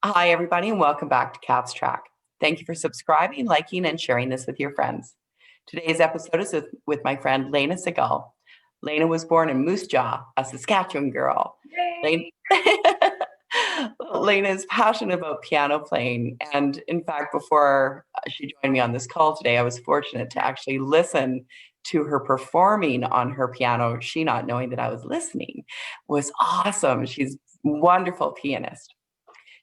Hi, everybody, and welcome back to Cats Track. Thank you for subscribing, liking, and sharing this with your friends. Today's episode is with my friend Layna Segall. Layna was born in Moose Jaw, a Saskatchewan girl. Layna, Yay! Layna is passionate about piano playing. And in fact, before she joined me on this call today, I was fortunate to actually listen to her performing on her piano. She not knowing that I was listening was awesome. She's a wonderful pianist.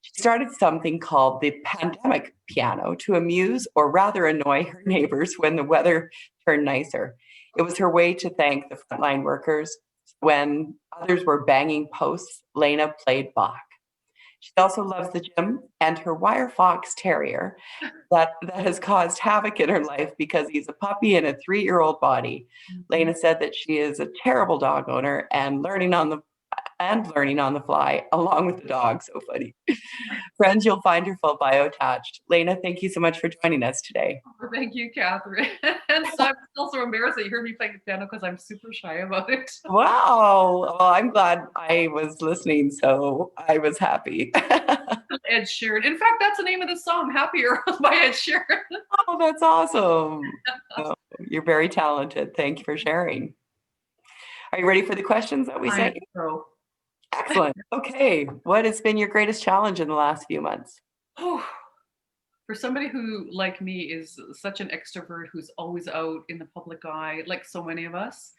She started something called the pandemic piano to amuse or rather annoy her neighbors when the weather turned nicer. It was her way to thank the frontline workers. When others were banging posts, Layna played Bach. She also loves the gym and her wire fox terrier that has caused havoc in her life because he's a puppy in a 3-year-old body. Mhm. Lena said that she is a terrible dog owner and learning on the fly along with the dog. So funny. Friends, you'll find her full bio attached. Layna, thank you so much for joining us today. Oh, thank you, Catherine. And so I'm still so embarrassed that you heard me playing the piano because I'm super shy about it. Wow. Well, I'm glad I was listening, so I was happy. Ed Sheeran. In fact, that's the name of the song, Happier by Ed Sheeran. Oh, that's awesome. Oh, you're very talented. Thank you for sharing. Are you ready for the questions that we I am sent you? so. Excellent. Okay. What has been your greatest challenge in the last few months? Oh, for somebody who, like me, is such an extrovert who's always out in the public eye, like so many of us,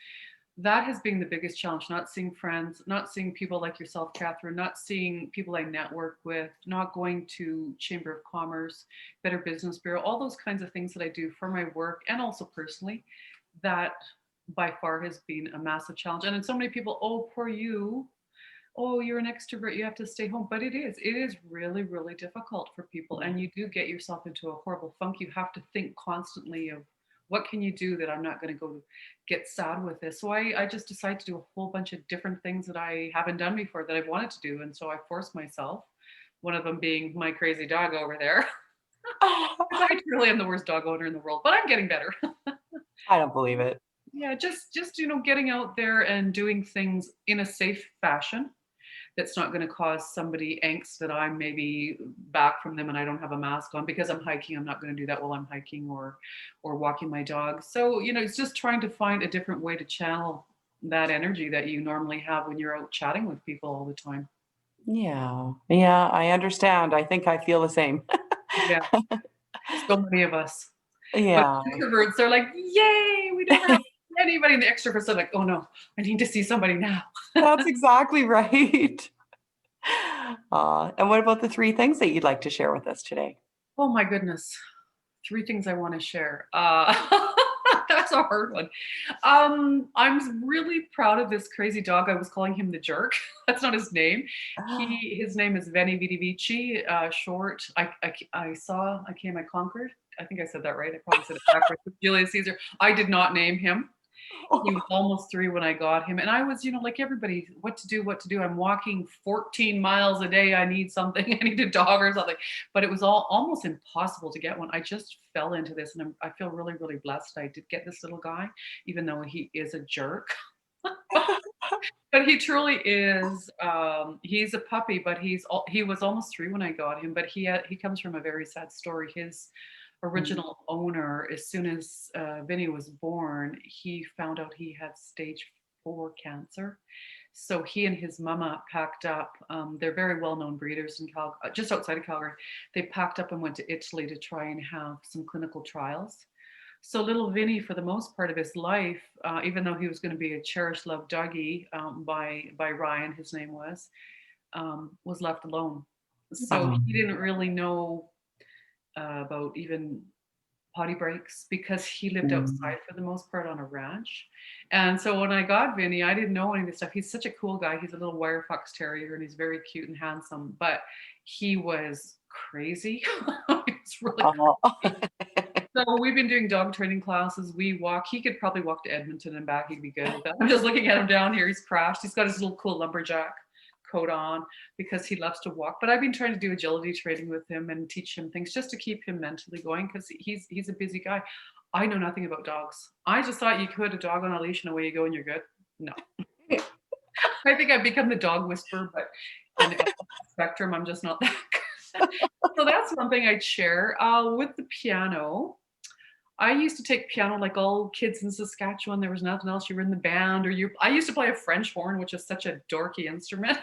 that has been the biggest challenge. Not seeing friends, not seeing people like yourself, Catherine, not seeing people I network with, not going to Chamber of Commerce, Better Business Bureau, all those kinds of things that I do for my work and also personally, that by far has been a massive challenge. And then so many people, oh, poor you. Oh, you're an extrovert, you have to stay home. But it is really, really difficult for people. And you do get yourself into a horrible funk. You have to think constantly of what can you do that I'm not going to go get sad with this. So I just decided to do a whole bunch of different things that I haven't done before that I've wanted to do. And so I forced myself, one of them being my crazy dog over there. I truly am the worst dog owner in the world, but I'm getting better. I don't believe it. Yeah, just getting out there and doing things in a safe fashion that's not going to cause somebody angst that I'm maybe back from them and I don't have a mask on because I'm hiking. I'm not going to do that while I'm hiking or walking my dog. So, it's just trying to find a different way to channel that energy that you normally have when you're out chatting with people all the time. Yeah. Yeah, I understand. I think I feel the same. Yeah, so many of us. But Yeah. introverts, they're like, yay, we never have anybody. And the extroverts are like, oh no, I need to see somebody now. That's exactly right. And what about the 3 things that you'd like to share with us today? Oh my goodness. Three things I want to share. That's a hard one. I'm really proud of this crazy dog. I was calling him the jerk. That's not his name. His name is Veni Vidi Vici, short. I came, I conquered. I think I said that right. I probably said it backwards. Julius Caesar. I did not name him. He was almost 3 when I got him. And I was, like everybody, what to do, what to do. I'm walking 14 miles a day. I need something. I need a dog or something. But it was all almost impossible to get one. I just fell into this and I feel really, really blessed. I did get this little guy, even though he is a jerk. But he truly is. He's a puppy, but he was almost 3 when I got him. But he comes from a very sad story. His Mm. original owner, as soon as Vinny was born, he found out he had stage 4 cancer. So he and his mama packed up. They're very well-known breeders in just outside of Calgary. They packed up and went to Italy to try and have some clinical trials. So little Vinny, for the most part of his life, even though he was going to be a cherished, loved doggy by Ryan, his name was left alone. So Oh, he didn't really know about even potty breaks because he lived mm. outside for the most part on a ranch. And so when I got Vinny, I didn't know any of this stuff. He's such a cool guy. He's a little wire fox terrier and he's very cute and handsome, but he was crazy. It's really Oh. crazy. So we've been doing dog training classes. We walk. He could probably walk to Edmonton and back. He'd be good at that. I'm just looking at him down here. He's crashed. He's got his little cool lumberjack coat on because he loves to walk. But I've been trying to do agility training with him and teach him things just to keep him mentally going because he's a busy guy. I know nothing about dogs. I just thought you could a dog on a leash and away you go and you're good. No, I think I've become the dog whisperer, but in the spectrum, I'm just not that. So that's one thing I'd share. With the piano, I used to take piano like all kids in Saskatchewan. There was nothing else. You were in the band, or you. I used to play a French horn, which is such a dorky instrument.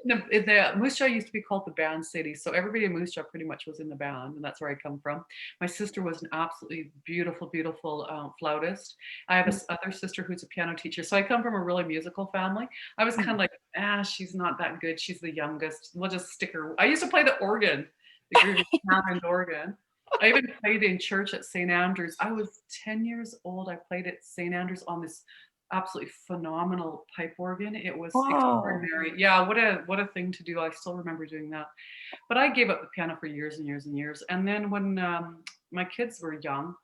The Moose Jaw used to be called the Band City, so everybody in Moose Jaw pretty much was in the band, and that's where I come from. My sister was an absolutely beautiful, beautiful flautist. I have a other sister who's a piano teacher, so I come from a really musical family. I was kind of like, she's not that good. She's the youngest. We'll just stick her. I used to play the organ, the Gregorian Hammond organ. I even played in church at St. Andrews. I was 10 years old. I played at St. Andrews on this absolutely phenomenal pipe organ. It was Wow. extraordinary. Yeah, what a thing to do. I still remember doing that. But I gave up the piano for years and years and years. And then when my kids were young,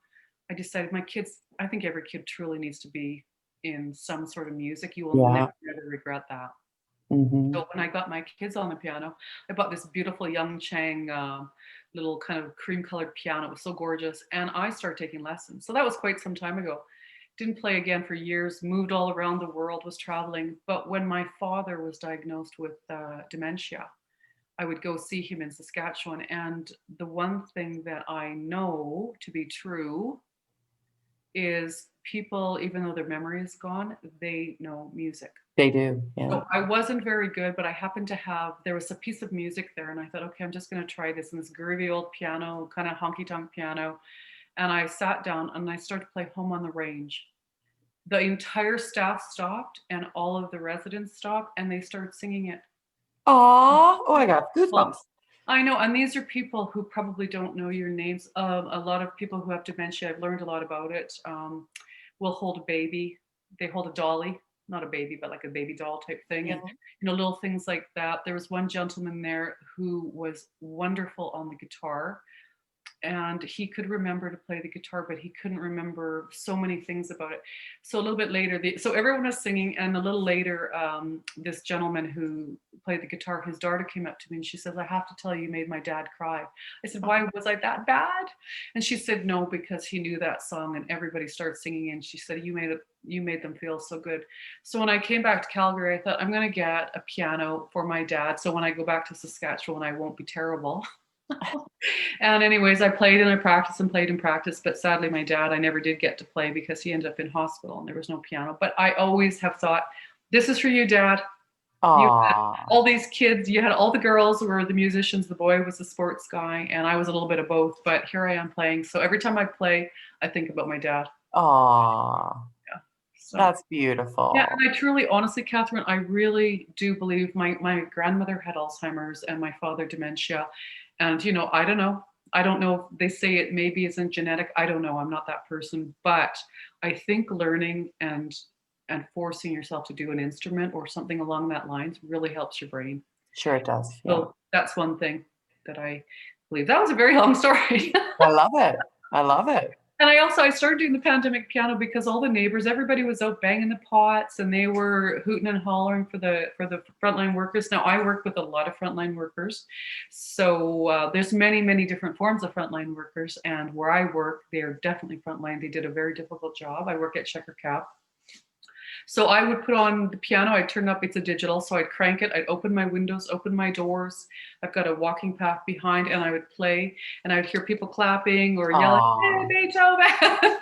I decided my kids, I think every kid truly needs to be in some sort of music. You will never, Yeah. never regret that. Hmm. So when I got my kids on the piano, I bought this beautiful Young Chang little kind of cream colored piano. It was so gorgeous. And I started taking lessons. So that was quite some time ago. Didn't play again for years, moved all around the world, was traveling. But when my father was diagnosed with dementia, I would go see him in Saskatchewan. And the one thing that I know to be true is people, even though their memory is gone, they know music. They do. Yeah. So I wasn't very good, but I happened to have, there was a piece of music there, and I thought, okay, I'm just going to try this. And this groovy old piano, kind of honky tonk piano. And I sat down and I started to play Home on the Range. The entire staff stopped and all of the residents stopped and they started singing it. Aw. Oh, I got Well, goosebumps. I know, and these are people who probably don't know your names. A lot of people who have dementia, I've learned a lot about it, will hold a baby. They hold a dolly, not a baby, but like a baby doll type thing. And, Yeah. little things like that. There was one gentleman there who was wonderful on the guitar, and he could remember to play the guitar, but he couldn't remember so many things about it. So a little bit later, so everyone was singing, and a little later, this gentleman who played the guitar, his daughter came up to me and she says, "I have to tell you, you made my dad cry." I said, "Why, was I that bad?" And she said, "No, because he knew that song and everybody started singing." And she said, You made them feel so good." So when I came back to Calgary, I thought, I'm going to get a piano for my dad, so when I go back to Saskatchewan, I won't be terrible. And anyways, I played and I practiced and played and practiced, but sadly my dad, I never did get to play because he ended up in hospital and there was no piano. But I always have thought, this is for you, Dad. You had Aw. all these kids, you had all the girls who were the musicians, the boy was the sports guy, and I was a little bit of both, but here I am playing. So every time I play, I think about my dad. Aw. Yeah. So That's yeah, beautiful. and I truly, honestly, Catherine, I really do believe my grandmother had Alzheimer's and my father dementia. And, I don't know. I don't know. They say it maybe isn't genetic. I don't know. I'm not that person. But I think learning and forcing yourself to do an instrument or something along that lines really helps your brain. Sure it does. Yeah. So that's one thing that I believe. That was a very long story. I love it. I love it. And I started doing the pandemic piano because all the neighbors, everybody was out banging the pots and they were hooting and hollering for the frontline workers. Now I work with a lot of frontline workers, so there's many different forms of frontline workers. And where I work, they're definitely frontline. They did a very difficult job. I work at Checker Cap. So I would put on the piano, I'd turn up, it's a digital, so I'd crank it, I'd open my windows, open my doors. I've got a walking path behind, and I would play, and I would hear people clapping or yelling, "Hey, Aw. Beethoven!"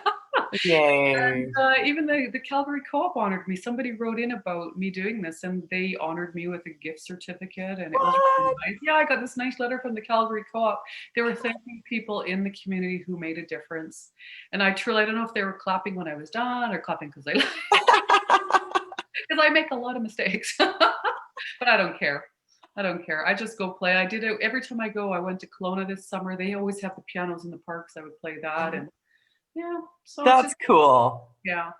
Yay. And even the Calgary Co-op honored me. Somebody wrote in about me doing this, and they honored me with a gift certificate, and it was really What? nice. Yeah, I got this nice letter from the Calgary Co-op. They were thanking people in the community who made a difference, and I don't know if they were clapping when I was done or clapping because they because I make a lot of mistakes, but I don't care. I don't care. I just go play. I did it every time I go. I went to Kelowna this summer. They always have the pianos in the parks. I would play that, and yeah. So it's That's just cool. yeah.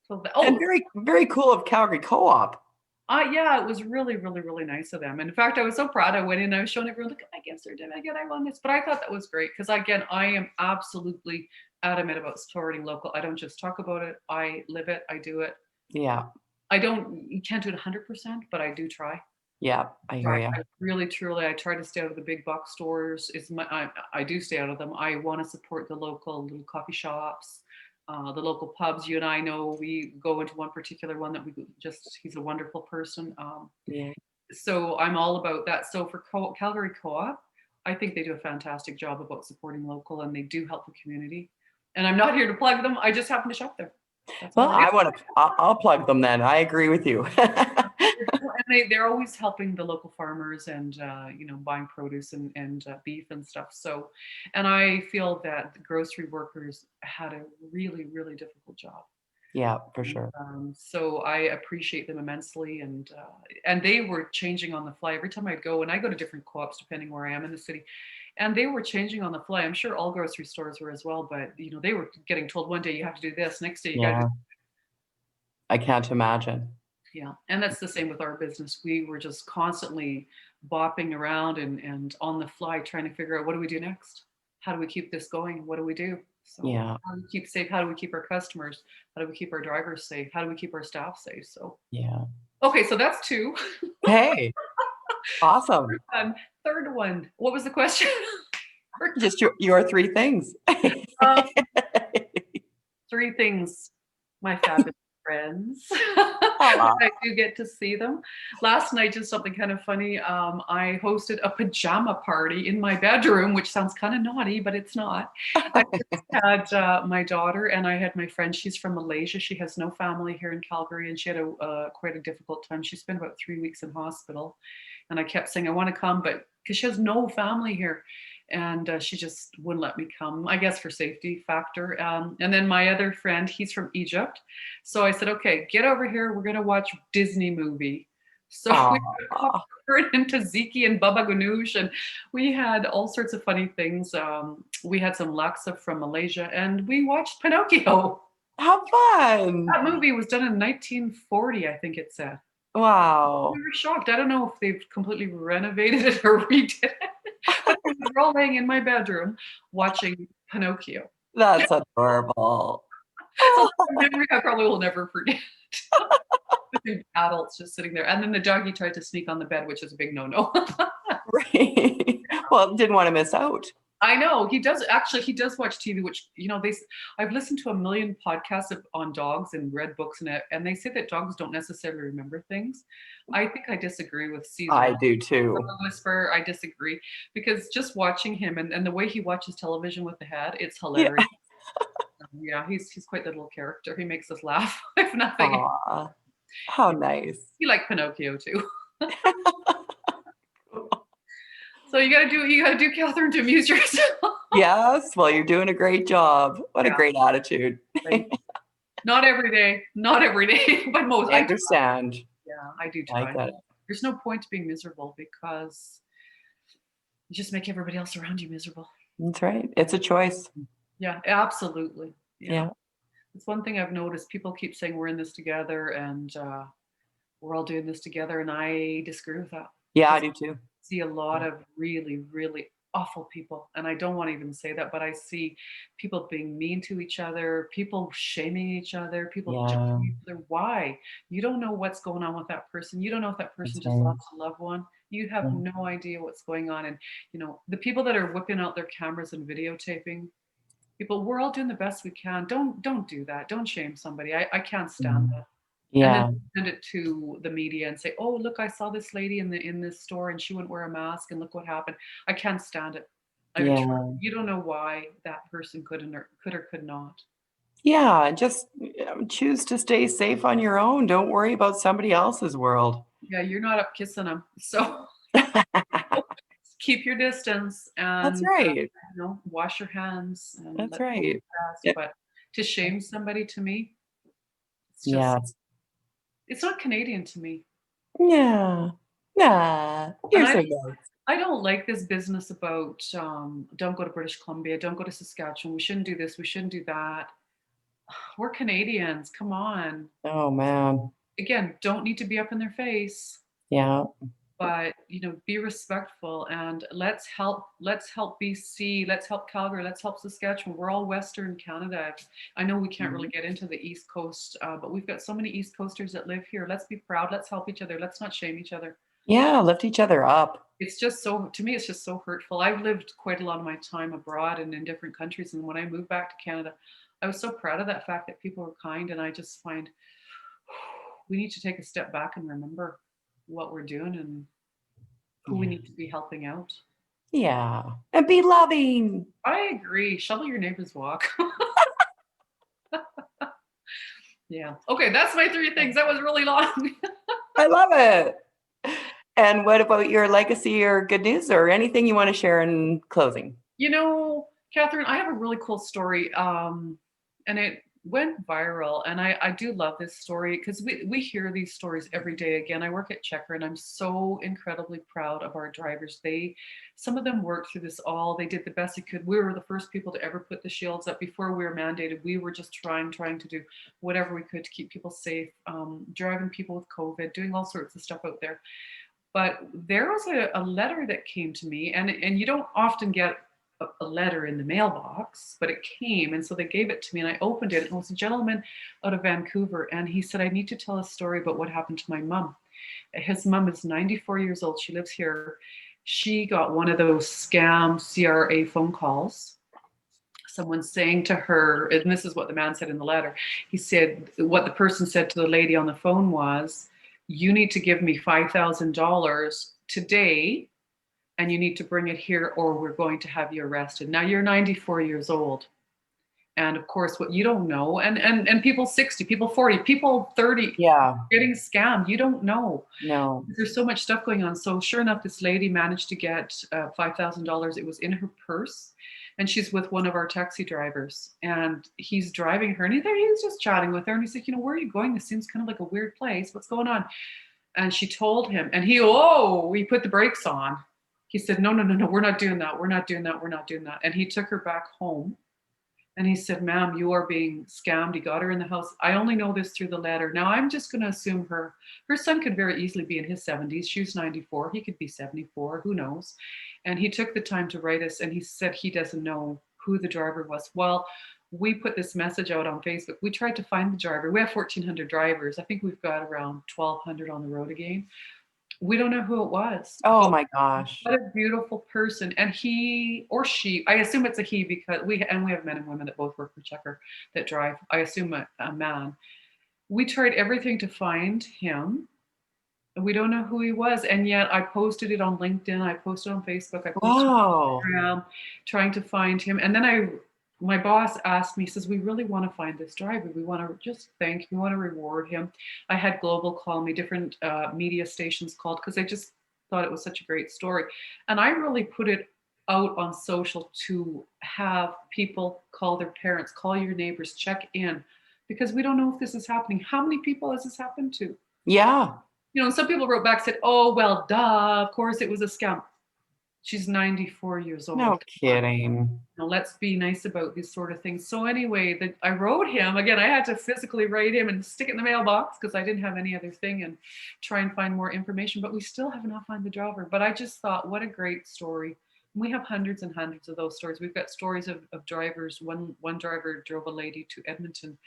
So And very, very cool of Calgary Co-op. yeah, it was really, really, really nice of them. And in fact, I was so proud. I went in, I was showing everyone, look at my gift certificate, I won this. But I thought that was great because, again, I am absolutely adamant about supporting local. I don't just talk about it, I live it, I do it. Yeah. You can't do it 100%, but I do try. Yeah. I hear Right. you. I really, truly, I try to stay out of the big box stores. I do stay out of them. I want to support the local little coffee shops, the local pubs. You and I know we go into one particular one that he's a wonderful person. Yeah. So I'm all about that. So for Calgary Co-op, I think they do a fantastic job about supporting local, and they do help the community. And I'm not here to plug them. I just happen to shop there. That's Well, all it is. I'll plug them then. I agree with you. And they're always helping the local farmers and buying produce and beef and stuff. So, and I feel that the grocery workers had a really really difficult job. Yeah, for sure. So I appreciate them immensely, and they were changing on the fly every time I'd go, and I go to different co-ops depending where I am in the city, and they were changing on the fly. I'm sure all grocery stores were as well, but they were getting told one day you have to do this, next day you got to do. Yeah, I can't imagine. Yeah, and that's the same with our business. We were just constantly bopping around and on the fly trying to figure out what do we do next? How do we keep this going? What do we do? So Yeah, how do we keep safe? How do we keep our customers? How do we keep our drivers safe? How do we keep our staff safe? So yeah. okay, so that's two. Hey, awesome. Third one. What was the question? Just your three things. um, three things. My fabulous friends. Aw. I do get to see them. Last night, just something kind of funny. I hosted a pajama party in my bedroom, which sounds kind of naughty, but it's not. I just had my daughter and I had my friend. She's from Malaysia. She has no family here in Calgary, and she had quite a difficult time. She spent about 3 weeks in hospital, and I kept saying, "I want to come," but because she has no family here. And she just wouldn't let me come, I guess for safety factor. And then my other friend, he's from Egypt. So I said, okay, get over here. We're going to watch Disney movie. So we got Aw. popcorn and tzatziki and baba ganoush, and we had all sorts of funny things. We had some laksa from Malaysia, and we watched Pinocchio. How fun. That movie was done in 1940, I think it said. We Wow. were shocked. I don't know if they've completely renovated it or redid it, but we were all laying in my bedroom watching Pinocchio. That's adorable. So Oh, a memory I probably will never forget. The adults just sitting there, and then the doggy tried to sneak on the bed, which is a big no-no. right. Well, didn't want to miss out. I know he does. Actually, he does watch TV, which I've listened to a million podcasts on dogs and read books, and they say that dogs don't necessarily remember things. I think I disagree with Caesar. I do too. Whisper, I disagree because just watching him and the way he watches television with the head, it's Yeah. hilarious. Yeah, he's quite the little character. He makes us laugh, if nothing. Aw, how nice. He liked Pinocchio too. So you gotta do Catherine to amuse yourself. Yes, well, you're doing a great job. What a Yeah, great attitude. like, not every day, but most. I understand. Yeah, I do I try. get it. There's no point to being miserable because you just make everybody else around you miserable. That's right. It's a choice. Yeah, absolutely. Yeah. Yeah. It's one thing I've noticed. People keep saying we're in this together and we're all doing this together, and I disagree with that. Yeah, I Because do too. I see a lot of really, really awful people, and I don't want to even say that, but I see people being mean to each other, people shaming each other, people Yeah, judging each other. Why? You don't know what's going on with that person. You don't know if that person that's just right. lost a loved one. You have Yeah. no idea what's going on, and the people that are whipping out their cameras and videotaping people, we're all doing the best we can. Don't do that. Don't shame somebody. I can't stand Mhm. that. And then Yeah, send it to the media and say, "Oh, look, I saw this lady in this store and she wouldn't wear a mask and look what happened." I can't stand it. yeah, You don't know why that person could not. yeah. Just choose to stay safe on your own. Don't worry about somebody else's world. Yeah, you're not up kissing them. So keep your distance That's and right. wash your hands and That's let people right. pass. Yeah. But to shame somebody, to me, it's just Yes. it's not Canadian to me. Yeah. Nah. And You're so nice. I don't like this business about don't go to British Columbia, don't go to Saskatchewan. We shouldn't do this. We shouldn't do that. We're Canadians. Come on. Oh man. Again, don't need to be up in their face, Yeah. but be respectful and let's help. Let's help BC. Let's help Calgary. Let's help Saskatchewan. We're all Western Canada. I know we can't really Mhm. get into the East Coast, but we've got so many East Coasters that live here. Let's be proud. Let's help each other. Let's not shame each other. Yeah. Lift each other up. It's just so to me it's just so hurtful. I've lived quite a lot of my time abroad and in different countries, and when I moved back to Canada, I was so proud of that fact that people were kind, and I just find we need to take a step back and remember what we're doing and who we Yeah. need to be helping out. Yeah. And be loving. I agree. Shovel your neighbor's walk. Yeah. Okay, that's my three things. That was really long. I love it. And what about your legacy or good news or anything you want to share in closing? You know, Catherine, I have a really cool story. And it went viral. And I do love this story because we hear these stories every day. Again, I work at Checker and I'm so incredibly proud of our drivers. Some of them worked through this all. They did the best they could. We were the first people to ever put the shields up before we were mandated. We were just trying to do whatever we could to keep people safe, driving people with COVID, doing all sorts of stuff out there. But there was a letter that came to me, and you don't often get a letter in the mailbox, but it came, and so they gave it to me, and I opened it. It was a gentleman out of Vancouver, and he said, "I need to tell a story about what happened to my mom." His mom is 94 years old. She lives here. She got one of those scam CRA phone calls. Someone saying to her, and this is what the man said in the letter. He said, what the person said to the lady on the phone was, "You need to give me $5,000 today, and you need to bring it here, or we're going to have you arrested." Now you're 94 years old. And of course, what you don't know, and people 60, people 40, people 30 Yeah. getting scammed, you don't know. No. There's so much stuff going on. So sure enough, this lady managed to get $5,000. It was in her purse, and she's with one of our taxi drivers, and he's driving her, and he's just chatting with her, and he's like, "Where are you going? This seems kind of like a weird place. What's going on?" And she told him, and he put the brakes on. He said, "No, no, no, no, we're not doing that. We're not doing that. We're not doing that." And he took her back home. And he said, "Ma'am, you are being scammed." He got her in the house. I only know this through the letter. Now I'm just going to assume her son could very easily be in his 70s. She was 94. He could be 74. Who knows? And he took the time to write us, and he said he doesn't know who the driver was. Well, we put this message out on Facebook. We tried to find the driver. We have 1,400 drivers. I think we've got around 1,200 on the road again. We don't know who it was, Oh but my gosh. what a beautiful person. And he or she, I assume it's a he because we have men and women that both work for Checker that drive. I assume a man. We tried everything to find him. We don't know who he was. And yet I posted it on LinkedIn. I posted on Facebook. I posted Wow. on Instagram trying to find him. And then my boss asked me, says, "We really want to find this driver. We want to just thank him. We want to reward him." I had Global call me, different media stations called because I just thought it was such a great story. And I really put it out on social to have people call their parents, call your neighbors, check in, because we don't know if this is happening. How many people has this happened to? Yeah. Some people wrote back, said, "Oh, well, duh, of course it was a scam." She's 94 years No old. kidding. Let's be nice about these sort of things. So anyway, I wrote him again. I had to physically write him and stick it in the mailbox because I didn't have any other thing, and try and find more information. But we still have not found the driver. But I just thought, what a great story. We have hundreds and hundreds of those stories. We've got stories of drivers. One driver drove a lady to Edmonton.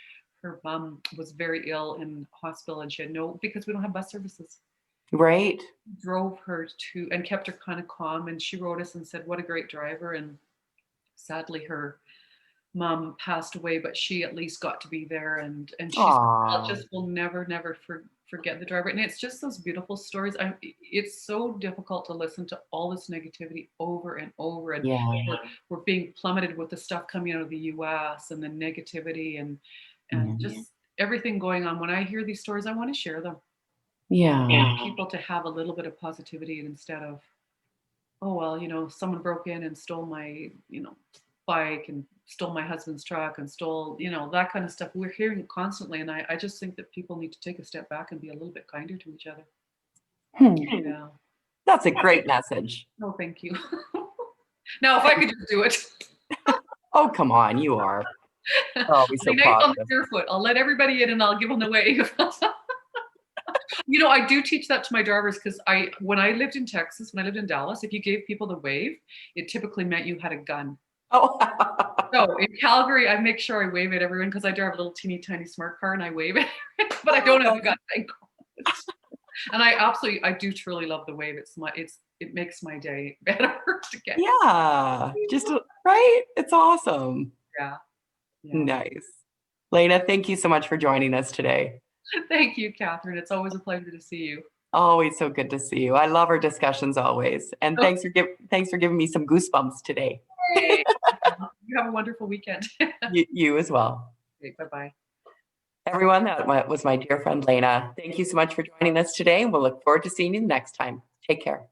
Her mom was very ill in hospital, and she had because we don't have bus services. Right. Drove her to and kept her kind of calm, and she wrote us and said, "What a great driver." And sadly her mom passed away, but she at least got to be there, and she's Aw. just will never forget the driver. And it's just those beautiful stories. It's so difficult to listen to all this negativity over and over, and Yeah. we're being plummeted with the stuff coming out of the US and the negativity and Yeah. just everything going on. When I hear these stories, I want to share them. Yeah. People to have a little bit of positivity instead of, "Oh, well, someone broke in and stole my, bike and stole my husband's truck and stole, that kind of stuff." We're hearing it constantly. And I just think that people need to take a step back and be a little bit kinder to each other. Hmm. Yeah. That's a great message. No, thank you. Now, if I could just do it. Oh, come on. You are always Be so nice on the positive. barefoot. I'll let everybody in and I'll give them the wave. I do teach that to my drivers because when I lived in Texas, when I lived in Dallas, if you gave people the wave, it typically meant you had a gun. Oh. So in Calgary, I make sure I wave at everyone because I drive a little teeny tiny smart car and I wave it, but I don't have a gun, thank God. And I do truly love the wave. It makes my day better to get. Yeah. Right. It's awesome. Yeah. Yeah. Nice. Layna, thank you so much for joining us today. Thank you, Catherine. It's always a pleasure to see you. Always so good to see you. I love our discussions always. And thanks for giving me some goosebumps today. Okay. You have a wonderful weekend. You as well. Okay, bye-bye. Everyone, that was my dear friend Layna. Thank you so much for joining us today. We'll look forward to seeing you next time. Take care.